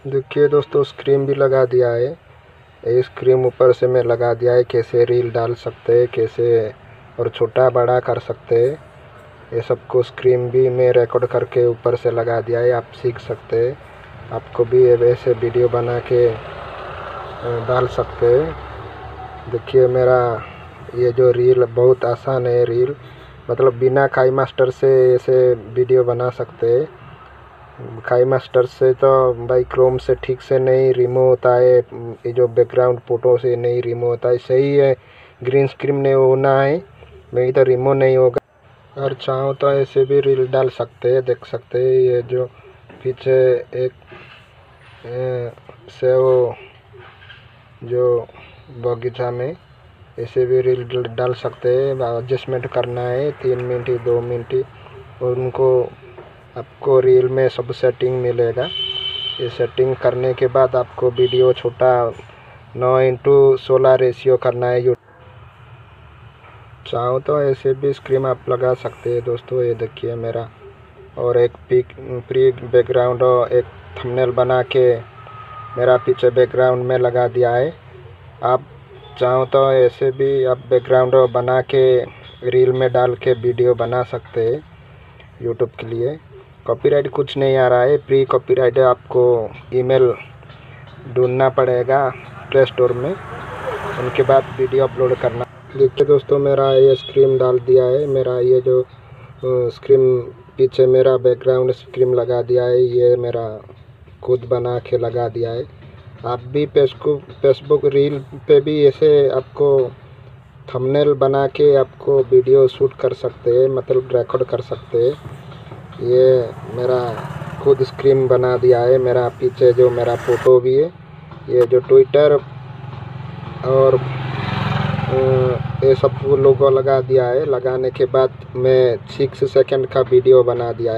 देखिए दोस्तों, स्क्रीन भी लगा दिया है। ये स्क्रीन ऊपर से मैं लगा दिया है, कैसे रील डाल सकते हैं, कैसे और छोटा बड़ा कर सकते हैं, ये सबको स्क्रीन भी मैं रिकॉर्ड करके ऊपर से लगा दिया है। आप सीख सकते हैं, आपको भी वैसे वीडियो बना के डाल सकते हैं। देखिए मेरा ये जो रील बहुत आसान है। रील मतलब बिना काई मास्टर से ऐसे वीडियो बना सकते हैं। काई मास्टर से तो भाई क्रोम से ठीक से नहीं रिमूव होता है, ये जो बैकग्राउंड फोटो से नहीं रिमूव होता है। सही है, ग्रीन स्क्रीन नहीं होना है, नहीं तो रिमूव नहीं होगा। और चाहो तो ऐसे भी रील डाल सकते हैं, देख सकते हैं। ये जो पीछे एक से वो जो बगीचा में ऐसे भी रील डाल सकते हैं। एडजस्टमेंट करना है 3 मिनट 2 मिनट, और उनको आपको रील में सब सेटिंग मिलेगा। ये सेटिंग करने के बाद आपको वीडियो छोटा 9:16 रेशियो करना है। चाहो तो ऐसे भी स्क्रीन आप लगा सकते हैं दोस्तों। ये देखिए मेरा, और एक प्री बैकग्राउंड और एक थंबनेल बना के मेरा पीछे बैकग्राउंड में लगा दिया है। आप चाहो तो ऐसे भी आप बैकग्राउंड बना के रील में डाल के वीडियो बना सकते हैं यूट्यूब के लिए। कॉपीराइट कुछ नहीं आ रहा है, प्री कॉपीराइट आपको ईमेल ढूंढना पड़ेगा प्ले स्टोर में, उनके बाद वीडियो अपलोड करना। देखिए दोस्तों, मेरा ये स्क्रीन डाल दिया है। मेरा ये जो स्क्रीन पीछे मेरा बैकग्राउंड स्क्रीन लगा दिया है, ये मेरा खुद बना के लगा दिया है। आप भी फेसबुक रील पे भी ऐसे आपको थंबनेल बना के आपको वीडियो शूट कर सकते हैं, मतलब रिकॉर्ड कर सकते हैं। ये मेरा खुद स्क्रीन बना दिया है। मेरा पीछे जो मेरा फ़ोटो भी है, ये जो ट्विटर और ये सब लोगो लगा दिया है। लगाने के बाद मैं 6 सेकंड का वीडियो बना दिया है।